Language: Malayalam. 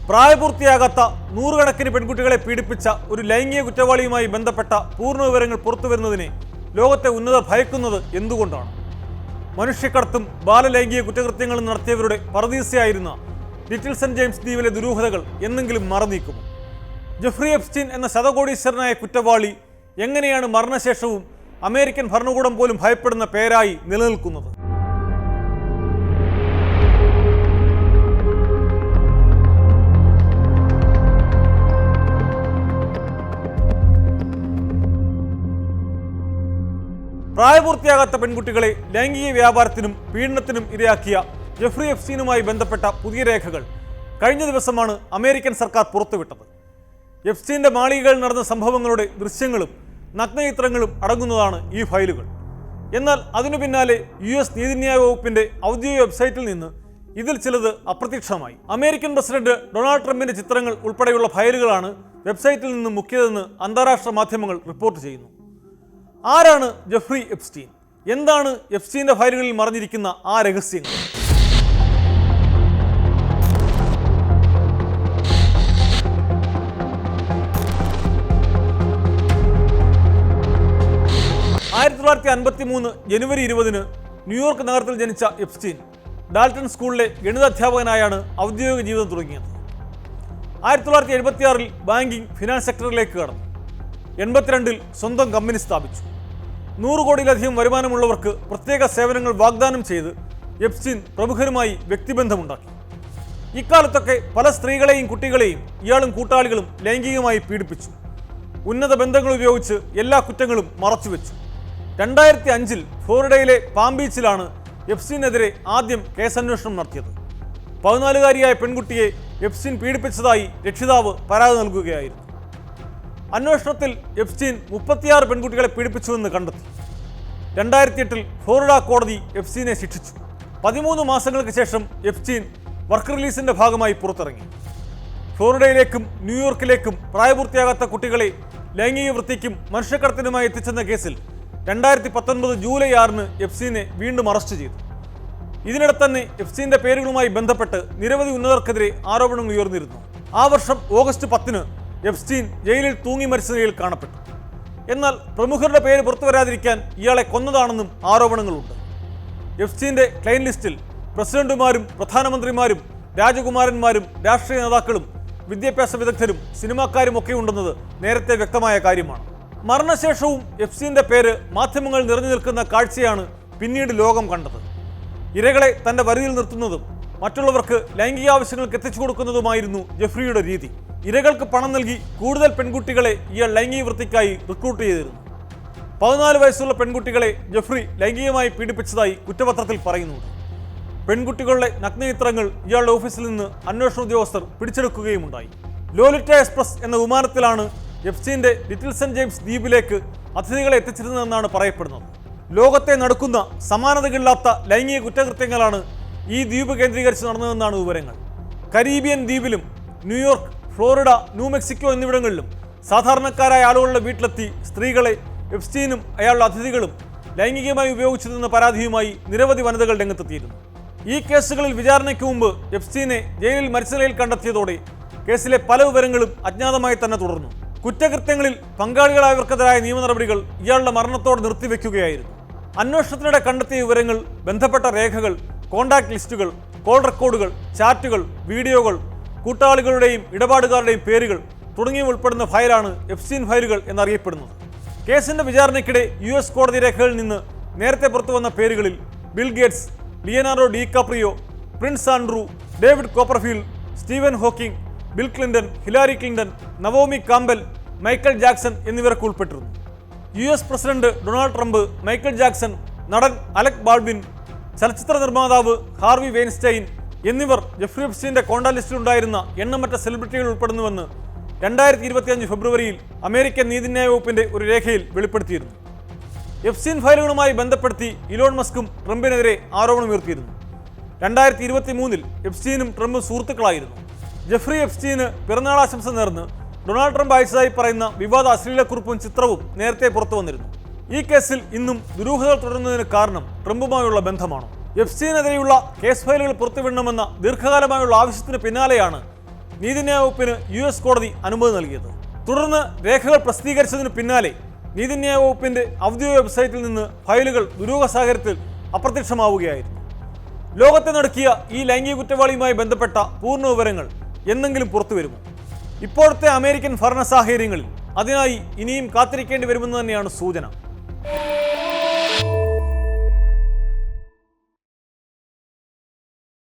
പ്രായപൂർത്തിയാകാത്ത നൂറുകണക്കിന് പെൺകുട്ടികളെ പീഡിപ്പിച്ച ഒരു ലൈംഗിക കുറ്റവാളിയുമായി ബന്ധപ്പെട്ട പൂർണ്ണ വിവരങ്ങൾ പുറത്തുവരുന്നതിനെ ലോകത്തെ ഉന്നതർ ഭയക്കുന്നത് എന്തുകൊണ്ടാണ്? മനുഷ്യക്കടത്തും ബാലലൈംഗിക കുറ്റകൃത്യങ്ങളും നടത്തിയവരുടെ പറുദീസയായിരുന്ന ലിറ്റിൽ സെന്റ് ജെയിംസ് ദ്വീപിലെ ദുരൂഹതകൾ എന്നെങ്കിലും മറന്നീക്കുമോ? ജെഫ്രി എപ്സ്റ്റീൻ എന്ന ശതകോടീശ്വരനായ കുറ്റവാളി എങ്ങനെയാണ് മരണശേഷവും അമേരിക്കൻ ഭരണകൂടം പോലും ഭയപ്പെടുന്ന പേരായി നിലനിൽക്കുന്നത്? പ്രായപൂർത്തിയാകാത്ത പെൺകുട്ടികളെ ലൈംഗിക വ്യാപാരത്തിനും പീഡനത്തിനും ഇരയാക്കിയ ജെഫ്രി എപ്സ്റ്റീനുമായി ബന്ധപ്പെട്ട പുതിയ രേഖകൾ കഴിഞ്ഞ ദിവസമാണ് അമേരിക്കൻ സർക്കാർ പുറത്തുവിട്ടത്. എപ്സ്റ്റീൻ്റെ മാളികകളിൽ നടന്ന സംഭവങ്ങളുടെ ദൃശ്യങ്ങളും നഗ്നചിത്രങ്ങളും അടങ്ങുന്നതാണ് ഈ ഫയലുകൾ. എന്നാൽ അതിനു പിന്നാലെ US നീതിന്യായ വകുപ്പിന്റെ ഔദ്യോഗിക വെബ്സൈറ്റിൽ നിന്ന് ഇതിൽ ചിലത് അപ്രത്യക്ഷമായി. അമേരിക്കൻ പ്രസിഡന്റ് ഡൊണാൾഡ് ട്രംപിന്റെ ചിത്രങ്ങൾ ഉൾപ്പെടെയുള്ള ഫയലുകളാണ് വെബ്സൈറ്റിൽ നിന്ന് മുക്കിയതെന്ന് അന്താരാഷ്ട്ര മാധ്യമങ്ങൾ റിപ്പോർട്ട് ചെയ്യുന്നു. ആരാണ് ജെഫ്രി എപ്സ്റ്റീൻ? എന്താണ് എപ്സ്റ്റീൻ്റെ ഫയലുകളിൽ മറഞ്ഞിരിക്കുന്ന ആ രഹസ്യങ്ങൾ? ജനുവരി 20 ന്യൂയോർക്ക് നഗരത്തിൽ ജനിച്ച എപ്സ്റ്റീൻ ഡാൽട്ടൺ സ്കൂളിലെ ഗണിതാധ്യാപകനായാണ് ഔദ്യോഗിക ജീവിതം തുടങ്ങിയത്. 1976 ബാങ്കിംഗ് ഫിനാൻസ് സെക്ടറിലേക്ക് കടന്നു. 82 സ്വന്തം കമ്പനി സ്ഥാപിച്ചു. 100 കോടിയിലധികം വരുമാനമുള്ളവർക്ക് പ്രത്യേക സേവനങ്ങൾ വാഗ്ദാനം ചെയ്ത് എപ്സ്റ്റീൻ പ്രമുഖരുമായി വ്യക്തിബന്ധമുണ്ടാക്കി. ഇക്കാലത്തൊക്കെ പല സ്ത്രീകളെയും കുട്ടികളെയും ഇയാളും കൂട്ടാളികളും ലൈംഗികമായി പീഡിപ്പിച്ചു. ഉന്നത ബന്ധങ്ങൾ ഉപയോഗിച്ച് എല്ലാ കുറ്റങ്ങളും മറച്ചുവെച്ചു. 2005 ഫ്ലോറിഡയിലെ പാം ബീച്ചിലാണ് എപ്സ്റ്റീനെതിരെ ആദ്യം കേസന്വേഷണം നടത്തിയത്. 14-കാരിയായ പെൺകുട്ടിയെ എപ്സ്റ്റീൻ പീഡിപ്പിച്ചതായി രക്ഷിതാവ് പരാതി നൽകുകയായിരുന്നു. അന്വേഷണത്തിൽ എപ്സ്റ്റീൻ 36 പെൺകുട്ടികളെ പീഡിപ്പിച്ചുവെന്ന് കണ്ടെത്തി. 2008 ഫ്ലോറിഡ കോടതി എപ്സ്റ്റീനെ ശിക്ഷിച്ചു. 13 മാസങ്ങൾക്ക് ശേഷം എപ്സ്റ്റീൻ വർക്ക് റിലീസിന്റെ ഭാഗമായി പുറത്തിറങ്ങി. ഫ്ലോറിഡയിലേക്കും ന്യൂയോർക്കിലേക്കും പ്രായപൂർത്തിയാകാത്ത കുട്ടികളെ ലൈംഗിക വൃത്തിക്കും മനുഷ്യക്കടത്തിനുമായി എത്തിച്ചെന്ന കേസിൽ 2019 ജൂലൈ 6 എപ്സ്റ്റീനെ വീണ്ടും അറസ്റ്റ് ചെയ്തു. ഇതിനിടെ തന്നെ എപ്സ്റ്റീന്റെ പേരുകളുമായി ബന്ധപ്പെട്ട് നിരവധി ഉന്നതർക്കെതിരെ ആരോപണങ്ങൾ ഉയർന്നിരുന്നു. ആ വർഷം ഓഗസ്റ്റ് 10 എപ്സ്റ്റീൻ ജയിലിൽ തൂങ്ങി മരിച്ച നിലയിൽ കാണപ്പെട്ടു. എന്നാൽ പ്രമുഖരുടെ പേര് പുറത്തു വരാതിരിക്കാൻ ഇയാളെ കൊന്നതാണെന്നും ആരോപണങ്ങളുണ്ട്. എപ്സ്റ്റീന്റെ ക്ലൈൻ ലിസ്റ്റിൽ പ്രസിഡന്റുമാരും പ്രധാനമന്ത്രിമാരും രാജകുമാരന്മാരും രാഷ്ട്രീയ നേതാക്കളും വിദ്യാഭ്യാസ വിദഗ്ധരും സിനിമാക്കാരും ഒക്കെ ഉണ്ടെന്നത് നേരത്തെ വ്യക്തമായ കാര്യമാണ്. മരണശേഷവും എപ്സ്റ്റീന്റെ പേര് മാധ്യമങ്ങളിൽ നിറഞ്ഞു നിൽക്കുന്ന കാഴ്ചയാണ് പിന്നീട് ലോകം കണ്ടത്. ഇരകളെ തന്റെ വരിയിൽ നിർത്തുന്നതും മറ്റുള്ളവർക്ക് ലൈംഗിക ആവശ്യങ്ങൾക്ക് എത്തിച്ചു കൊടുക്കുന്നതുമായിരുന്നു ജെഫ്രിയുടെ രീതി. ഇരകൾക്ക് പണം നൽകി കൂടുതൽ പെൺകുട്ടികളെ ഇയാൾ ലൈംഗിക വൃത്തിക്കായി റിക്രൂട്ട് ചെയ്തിരുന്നു. 14 വയസ്സുള്ള പെൺകുട്ടികളെ ജെഫ്രി ലൈംഗികമായി പീഡിപ്പിച്ചതായി കുറ്റപത്രത്തിൽ പറയുന്നുണ്ട്. പെൺകുട്ടികളുടെ നഗ്നചിത്രങ്ങൾ ഇയാളുടെ ഓഫീസിൽ നിന്ന് അന്വേഷണ ഉദ്യോഗസ്ഥർ പിടിച്ചെടുക്കുകയുമുണ്ടായി. ലോലിറ്റ എക്സ്പ്രസ് എന്ന വിമാനത്തിലാണ് എപ്സ്റ്റീന്റെ ലിറ്റിൽ സെന്റ് ജെയിംസ് ദ്വീപിലേക്ക് അതിഥികളെ എത്തിച്ചിരുന്നതെന്നാണ് പറയപ്പെടുന്നത്. ലോകത്തെ നടക്കുന്ന സമാനതകളില്ലാത്ത ലൈംഗിക കുറ്റകൃത്യങ്ങളാണ് ഈ ദ്വീപ് കേന്ദ്രീകരിച്ച് നടന്നതെന്നാണ് വിവരങ്ങൾ. കരീബിയൻ ദ്വീപിലും ന്യൂയോർക്ക്, ഫ്ലോറിഡ, ന്യൂ മെക്സിക്കോ എന്നിവിടങ്ങളിലും സാധാരണക്കാരായ ആളുകളുടെ വീട്ടിലെത്തി സ്ത്രീകളെ എപ്സ്റ്റീനും അയാളുടെ അതിഥികളും ലൈംഗികമായി ഉപയോഗിച്ചതെന്ന പരാതിയുമായി നിരവധി വനിതകൾ രംഗത്തെത്തിയിരുന്നു. ഈ കേസുകളിൽ വിചാരണയ്ക്ക് മുമ്പ് എപ്സ്റ്റീനെ ജയിലിൽ മരിച്ച നിലയിൽ കണ്ടെത്തിയതോടെ കേസിലെ പല വിവരങ്ങളും അജ്ഞാതമായി തന്നെ തുടർന്നു. കുറ്റകൃത്യങ്ങളിൽ പങ്കാളികളായവർക്കെതിരായ നിയമ നടപടികൾ ഇയാളുടെ മരണത്തോടെ നിർത്തിവെക്കുകയായിരുന്നു. അന്വേഷണത്തിനിടെ കണ്ടെത്തിയ വിവരങ്ങൾ, ബന്ധപ്പെട്ട രേഖകൾ, കോൺടാക്ട് ലിസ്റ്റുകൾ, കോൾ റെക്കോർഡുകൾ, ചാറ്റുകൾ, വീഡിയോകൾ, കൂട്ടാളികളുടെയും ഇടപാടുകാരുടെയും പേരുകൾ തുടങ്ങിയവ ഉൾപ്പെടുന്ന ഫയലാണ് എപ്സ്റ്റീൻ ഫയലുകൾ എന്നറിയപ്പെടുന്നത്. കേസിന്റെ വിചാരണയ്ക്കിടെ US കോടതി രേഖകളിൽ നിന്ന് നേരത്തെ പുറത്തുവന്ന പേരുകളിൽ Bill Gates, Leonardo DiCaprio, Prince Andrew, David Copperfield, Steven Hawking, Bill Clinton, Hillary Clinton, Naomi Campbell, Michael Jackson എന്നിവരൊക്കെ ഉൾപ്പെട്ടിരുന്നു. US president Donald Trump, Michael Jackson, നടൻ അലക് ബാൾവിൻ, ചലച്ചിത്ര നിർമ്മാതാവ് ഹാർവി വെയിൻസ്റ്റൈൻ എന്നിവർ ജെഫ്രി എപ്സ്റ്റീന്റെ കോണ്ടാക്ട് ലിസ്റ്റിലുണ്ടായിരുന്ന എണ്ണമറ്റ സെലിബ്രിറ്റികൾ ഉൾപ്പെടുന്നുവെന്ന് 2025 ഫെബ്രുവരിയിൽ അമേരിക്കൻ നീതിന്യായ വകുപ്പിന്റെ ഒരു രേഖയിൽ വെളിപ്പെടുത്തിയിരുന്നു. എപ്സ്റ്റീൻ ഫയലുകളുമായി ബന്ധപ്പെടുത്തി ഇലോൺ മസ്കും ട്രംപിനെതിരെ ആരോപണമുയർത്തിയിരുന്നു. 2023 എപ്സ്റ്റീനും ട്രംപും സുഹൃത്തുക്കളായിരുന്നു. ജെഫ്രി എപ്സ്റ്റീന് പിറന്നാളാശംസ നേർന്ന് ഡൊണാൾഡ് ട്രംപ് അയച്ചതായി പറയുന്ന വിവാദ അശ്ലീലക്കുറിപ്പും ചിത്രവും നേരത്തെ പുറത്തു വന്നിരുന്നു. ഈ കേസിൽ ഇന്നും ദുരൂഹതകൾ തുടരുന്നതിന് കാരണം ട്രംപുമായുള്ള ബന്ധമാണോ? എപ്സ്റ്റീനെതിരെയുള്ള കേസ് ഫയലുകൾ പുറത്തുവിടണമെന്ന ദീർഘകാലമായുള്ള ആവശ്യത്തിന് പിന്നാലെയാണ് നീതിന്യായ വകുപ്പിന് US കോടതി അനുമതി നൽകിയത്. തുടർന്ന് രേഖകൾ പ്രസിദ്ധീകരിച്ചതിന് പിന്നാലെ നീതിന്യായ വകുപ്പിന്റെ ഔദ്യോഗിക വെബ്സൈറ്റിൽ നിന്ന് ഫയലുകൾ ദുരൂഹ സാഹചര്യത്തിൽ അപ്രത്യക്ഷമാവുകയായിരുന്നു. ലോകത്തെ നടുക്കിയ ഈ ലൈംഗിക കുറ്റവാളിയുമായി ബന്ധപ്പെട്ട പൂർണ്ണ വിവരങ്ങൾ എന്നെങ്കിലും പുറത്തു വരുമോ? ഇപ്പോഴത്തെ അമേരിക്കൻ ഭരണ സാഹചര്യങ്ങളിൽ അതിനായി ഇനിയും കാത്തിരിക്കേണ്ടി വരുമെന്ന് തന്നെയാണ് സൂചന.